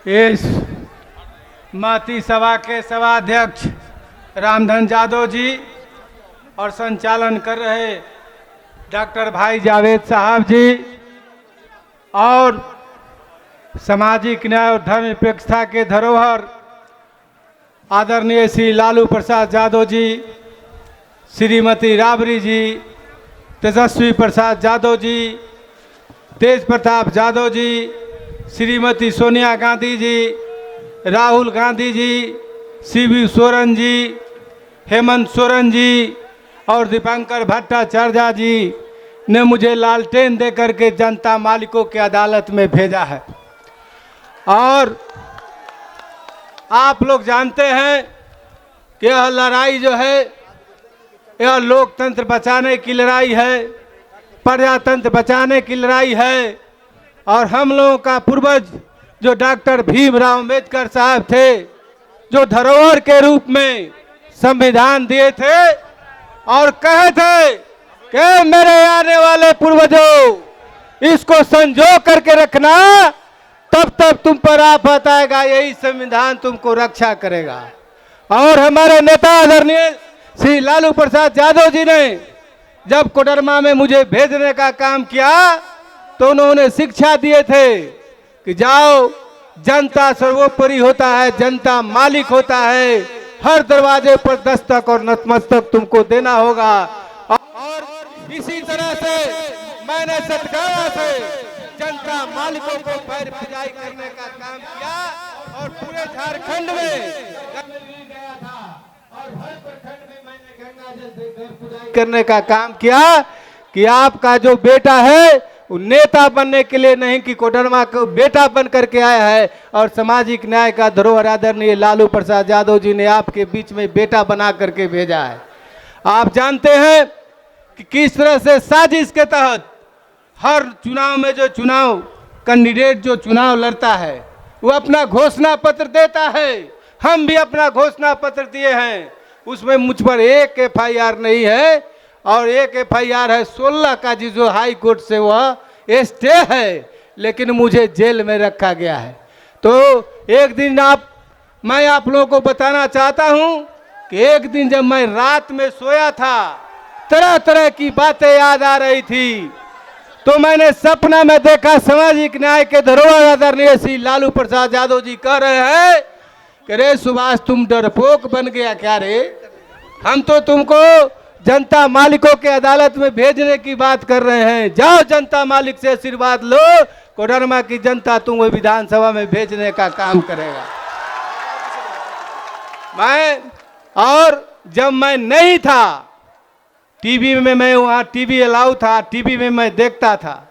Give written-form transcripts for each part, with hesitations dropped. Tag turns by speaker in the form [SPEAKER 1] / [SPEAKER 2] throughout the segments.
[SPEAKER 1] इस माती सभा के सभाध्यक्ष रामधन यादव जी और संचालन कर रहे डॉक्टर भाई जावेद साहब जी और सामाजिक न्याय और धर्मनिरपेक्षता के धरोहर आदरणीय श्री लालू प्रसाद यादव जी, श्रीमती राबड़ी जी, तेजस्वी प्रसाद यादव जी, तेज प्रताप यादव जी, श्रीमती सोनिया गांधी जी, राहुल गांधी जी, शिबू सोरेन जी, हेमंत सोरेन जी और दीपंकर भट्टाचार्य जी ने मुझे लालटेन देकर के जनता मालिकों की अदालत में भेजा है। और आप लोग जानते हैं कि यह लड़ाई जो है यह लोकतंत्र बचाने की लड़ाई है, प्रजातंत्र बचाने की लड़ाई है। और हम लोगों का पूर्वज जो डॉक्टर भीमराव अम्बेडकर साहब थे, जो धरोहर के रूप में संविधान दिए थे और कहे थे कि मेरे आने वाले पूर्वजों इसको संजो करके रखना, तब तब तुम पर आफत आएगा, यही संविधान तुमको रक्षा करेगा। और हमारे नेता आदरणीय श्री लालू प्रसाद यादव जी ने जब कोडरमा में मुझे भेजने का काम किया तो उन्होंने शिक्षा दिए थे कि जाओ, जनता सर्वोपरि होता है, जनता मालिक होता है, हर दरवाजे पर दस्तक और नतमस्तक तुमको देना होगा। और इसी तरह से मैंने सतगावा से जनता मालिकों को पैर पुजाई करने का काम किया और पूरे झारखंड में गया था और हर प्रखंड में मैंने गंगा जल से पैर पुजाई करने का काम किया कि आपका जो बेटा है वो नेता बनने के लिए नहीं कि कोडरमा को बेटा बन करके आया है। और सामाजिक न्याय का धरोहर आदरणीय लालू प्रसाद यादव जी ने आपके बीच में बेटा बना करके भेजा है। आप जानते हैं कि किस तरह से साजिश के तहत हर चुनाव में जो चुनाव कैंडिडेट जो चुनाव लड़ता है वो अपना घोषणा पत्र देता है। हम भी अपना घोषणा पत्र दिए हैं, उसमें मुझ पर एक FIR नहीं है और एक FIR है 16 का जो हाई कोर्ट से वह स्टे है, लेकिन मुझे जेल में रखा गया है। तो एक दिन मैं आप लोगों को बताना चाहता हूं कि एक दिन जब मैं रात में सोया था, तरह तरह की बातें याद आ रही थी, तो मैंने सपना में देखा सामाजिक न्याय के धरोहर आदरणीय श्री लालू प्रसाद यादव जी कह रहे हैं कि रे सुभाष, तुम डरपोक बन गया क्या रे? हम तो तुमको जनता मालिकों के अदालत में भेजने की बात कर रहे हैं। जाओ, जनता मालिक से आशीर्वाद लो, कोडरमा की जनता तुमको विधानसभा में भेजने का काम करेगा। जब मैं नहीं था टीवी में, मैं वहाँ टीवी अलाउ था, टीवी में मैं देखता था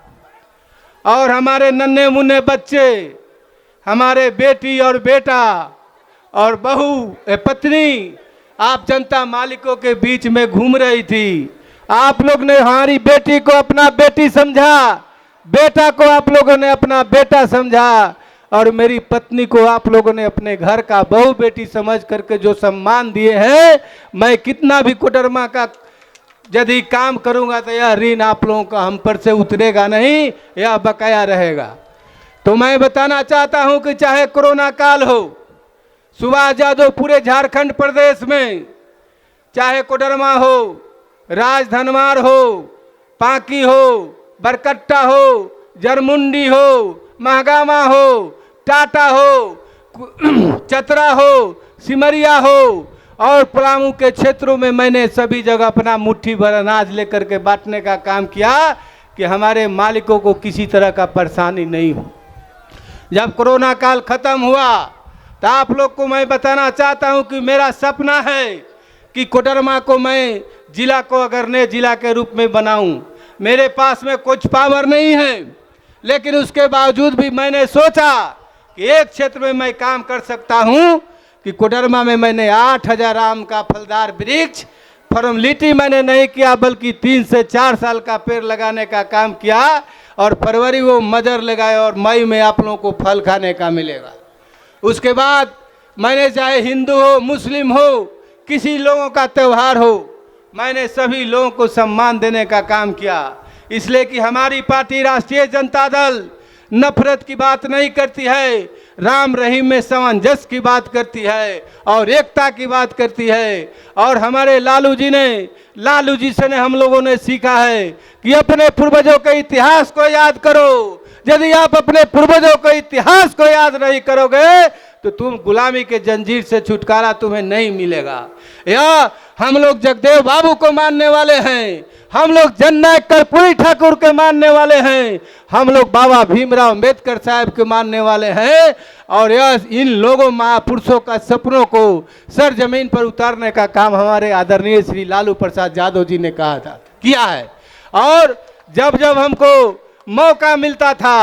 [SPEAKER 1] और हमारे नन्हे मुन्ने बच्चे, हमारे बेटी और बेटा और बहू पत्नी आप जनता मालिकों के बीच में घूम रही थी। आप लोग ने हमारी बेटी को अपना बेटी समझा, बेटा को आप लोगों ने अपना बेटा समझा और मेरी पत्नी को आप लोगों ने अपने घर का बहू बेटी समझ करके जो सम्मान दिए हैं, मैं कितना भी कोडरमा का यदि काम करूंगा तो यह ऋण आप लोगों का हम पर से उतरेगा नहीं, यह बकाया रहेगा। तो मैं बताना चाहता हूं कि चाहे कोरोना काल हो, सुभाष यादव पूरे झारखंड प्रदेश में, चाहे कोडरमा हो, राजधनवार हो, पांकी हो, बरकट्टा हो, जरमुंडी हो, महगामा हो, टाटा हो, चतरा हो, सिमरिया हो और पलामू के क्षेत्रों में मैंने सभी जगह अपना मुट्ठी भर अनाज लेकर के बांटने का काम किया कि हमारे मालिकों को किसी तरह का परेशानी नहीं हो। जब कोरोना काल खत्म हुआ तो आप लोग को मैं बताना चाहता हूं कि मेरा सपना है कि कोडरमा को मैं जिला को अगर नए जिला के रूप में बनाऊं। मेरे पास में कुछ पावर नहीं है, लेकिन उसके बावजूद भी मैंने सोचा कि एक क्षेत्र में मैं काम कर सकता हूं कि कोडरमा में मैंने 8000 आम का फलदार वृक्ष, फॉर्मेलिटी मैंने नहीं किया बल्कि 3 से 4 साल का पेड़ लगाने का काम किया और फरवरी वो मजर लगाए और मई में आप लोगों को फल खाने का मिलेगा। उसके बाद मैंने चाहे हिंदू हो, मुस्लिम हो, किसी लोगों का त्यौहार हो, मैंने सभी लोगों को सम्मान देने का काम किया। इसलिए कि हमारी पार्टी राष्ट्रीय जनता दल नफरत की बात नहीं करती है, राम रहीम में सामंजस्य की बात करती है और एकता की बात करती है। और हमारे लालू जी से हम लोगों ने सीखा है कि अपने पूर्वजों के इतिहास को याद करो। यदि आप अपने पूर्वजों के इतिहास को याद नहीं करोगे तो तुम गुलामी के जंजीर से छुटकारा तुम्हें नहीं मिलेगा। या हम लोग जगदेव बाबू को मानने वाले हैं, हम लोग जननायक कर्पूरी ठाकुर के मानने वाले हैं, हम लोग बाबा भीमराव अंबेडकर साहब के मानने वाले हैं। और यह इन लोगों महापुरुषों का सपनों को सर जमीन पर उतारने का काम हमारे आदरणीय श्री लालू प्रसाद यादव जी ने कहा था, किया है। और जब जब हमको मौका मिलता था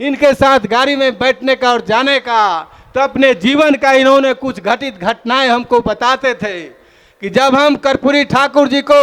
[SPEAKER 1] इनके साथ गाड़ी में बैठने का और जाने का, तो अपने जीवन का इन्होंने कुछ घटित घटनाएं हमको बताते थे कि जब हम कर्पूरी ठाकुर जी को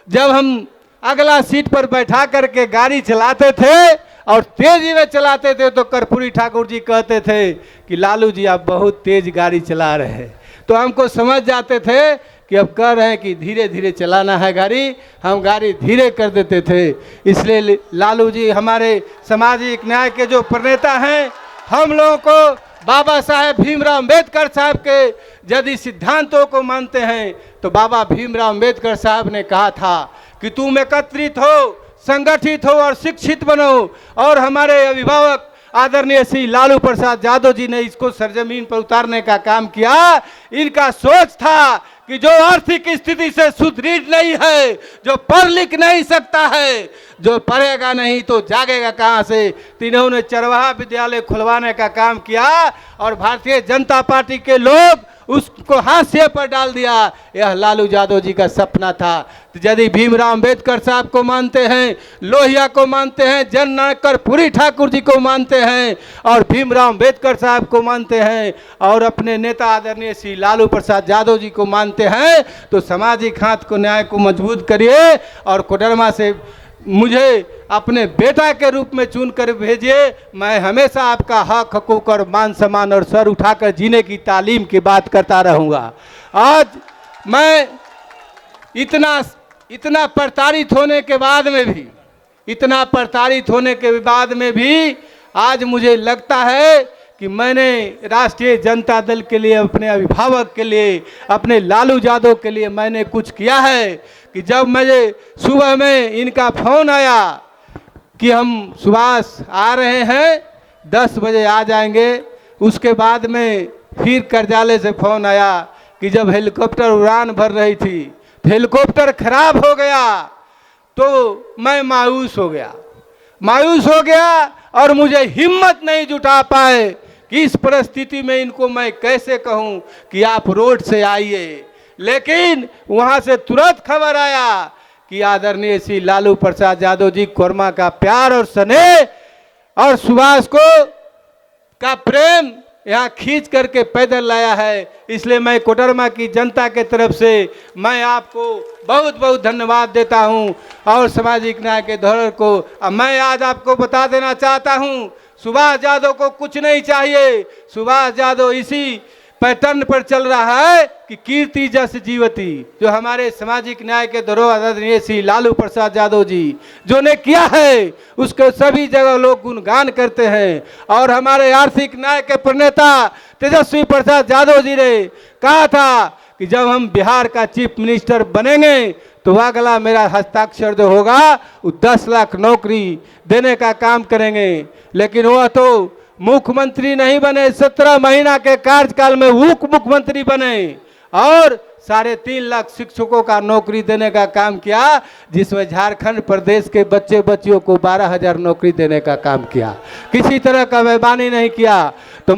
[SPEAKER 1] जब हम अगला सीट पर बैठा करके गाड़ी चलाते थे और तेजी में चलाते थे तो कर्पूरी ठाकुर जी कहते थे कि लालू जी आप बहुत तेज गाड़ी चला रहे हैं। तो हमको समझ जाते थे कि अब कह रहे हैं कि धीरे धीरे चलाना है गाड़ी, हम गाड़ी धीरे कर देते थे। इसलिए लालू जी हमारे सामाजिक न्याय के जो प्रणेता हैं, हम लोगों को बाबा साहेब भीमराव अंबेडकर साहब के यदि सिद्धांतों को मानते हैं तो बाबा भीमराव अंबेडकर साहब ने कहा था कि तुम एकत्रित हो, संगठित हो और शिक्षित बनो। और हमारे अभिभावक आदरणीय श्री लालू प्रसाद यादव जी ने इसको सरजमीन पर उतारने का काम किया। इनका सोच था कि जो आर्थिक स्थिति से सुदृढ़ नहीं है, जो पढ़ लिख नहीं सकता है, जो पढ़ेगा नहीं तो जागेगा कहाँ से, तो इन्होंने चरवाहा विद्यालय खुलवाने का काम किया और भारतीय जनता पार्टी के लोग उसको हाशिए पर डाल दिया। यह लालू यादव जी का सपना था। तो यदि भीमराव अंबेडकर साहब को मानते हैं, लोहिया को मानते हैं, जननायक कर्पूरी ठाकुर जी को मानते हैं और भीमराव अंबेडकर साहब को मानते हैं और अपने नेता आदरणीय श्री लालू प्रसाद यादव जी को मानते हैं, तो सामाजिक हाथ को न्याय को मजबूत करिए और कोडरमा से मुझे अपने बेटा के रूप में चुनकर भेजिए। मैं हमेशा आपका हक हकूक और मान सम्मान और सर उठाकर जीने की तालीम की बात करता रहूँगा। आज मैं इतना प्रताड़ित होने के बाद में भी आज मुझे लगता है कि मैंने राष्ट्रीय जनता दल के लिए, अपने अभिभावक के लिए, अपने लालू यादव के लिए मैंने कुछ किया है। कि जब मुझे सुबह में इनका फ़ोन आया कि हम सुभाष आ रहे हैं, 10 बजे आ जाएंगे, उसके बाद में फिर कार्यालय से फ़ोन आया कि जब हेलीकॉप्टर उड़ान भर रही थी, हेलीकॉप्टर खराब हो गया, तो मैं मायूस हो गया और मुझे हिम्मत नहीं जुटा पाए कि इस परिस्थिति में इनको मैं कैसे कहूं कि आप रोड से आइए। लेकिन वहां से तुरंत खबर आया कि आदरणीय श्री लालू प्रसाद यादव जी कोरमा का प्यार और स्नेह और सुभाष को का प्रेम यहाँ खींच करके पैदल लाया है। इसलिए मैं कोडरमा की जनता के तरफ से मैं आपको बहुत बहुत धन्यवाद देता हूँ और सामाजिक न्याय के धोरण को मैं आज आपको बता देना चाहता हूँ। सुभाष यादव को कुछ नहीं चाहिए। सुभाष यादव इसी पैटर्न पर चल रहा है कि कीर्ति जस जीवती, जो हमारे सामाजिक न्याय के धरोहर आदरणीय श्री लालू प्रसाद यादव जी जो ने किया है उसके सभी जगह लोग गुणगान करते हैं। और हमारे आर्थिक न्याय के प्रणेता तेजस्वी प्रसाद यादव जी ने कहा था कि जब हम बिहार का चीफ मिनिस्टर बनेंगे तो अगला मेरा हस्ताक्षर जो होगा वो 10 लाख नौकरी देने का काम करेंगे। लेकिन वह तो मुख्यमंत्री नहीं बने, 17 महीना के कार्यकाल में उप मुख्यमंत्री बने और 3.5 लाख शिक्षकों का नौकरी देने का काम किया, जिसमें झारखंड प्रदेश के बच्चे बच्चियों को 12,000 नौकरी देने का काम किया। किसी तरह का बेईमानी नहीं किया। तो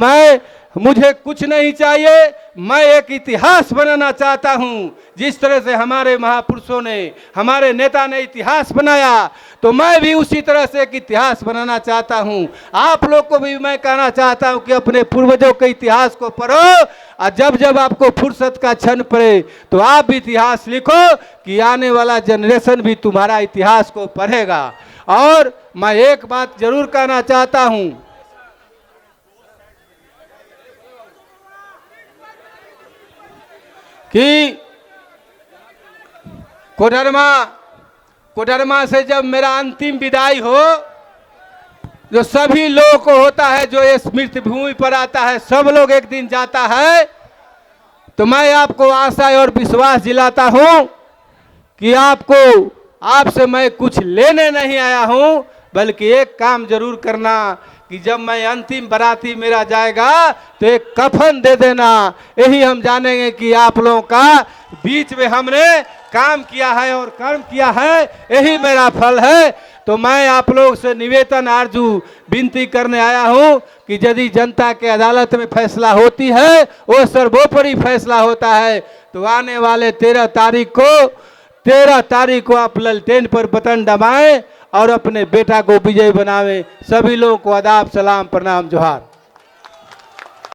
[SPEAKER 1] मुझे कुछ नहीं चाहिए, मैं एक इतिहास बनाना चाहता हूँ। जिस तरह से हमारे महापुरुषों ने, हमारे नेता ने इतिहास बनाया, तो मैं भी उसी तरह से एक इतिहास बनाना चाहता हूँ। आप लोग को भी मैं कहना चाहता हूँ कि अपने पूर्वजों के इतिहास को पढ़ो और जब जब आपको फुर्सत का क्षण पड़े तो आप भी इतिहास लिखो कि आने वाला जनरेशन भी तुम्हारा इतिहास को पढ़ेगा। और मैं एक बात जरूर कहना चाहता हूँ कि कोडरमा से जब मेरा अंतिम विदाई हो, जो सभी लोगों को होता है, जो इस मृत्यु भूमि पर आता है, सब लोग एक दिन जाता है। तो मैं आपको आशा और विश्वास दिलाता हूं कि आपसे मैं कुछ लेने नहीं आया हूं, बल्कि एक काम जरूर करना कि जब मैं अंतिम बराती मेरा जाएगा तो एक कफन दे देना। यही हम जानेंगे कि आप लोगों का बीच में हमने काम किया है और कर्म किया है, यही मेरा फल है। तो मैं आप लोग से निवेदन आरजू विनती करने आया हूं कि यदि जनता के अदालत में फैसला होती है, वो सर्वोपरि फैसला होता है। तो आने वाले 13 तारीख को आप ललटेन पर बटन दबाएं और अपने बेटा को विजय बनावें। सभी लोगों को आदाब, सलाम, प्रणाम, जोहार।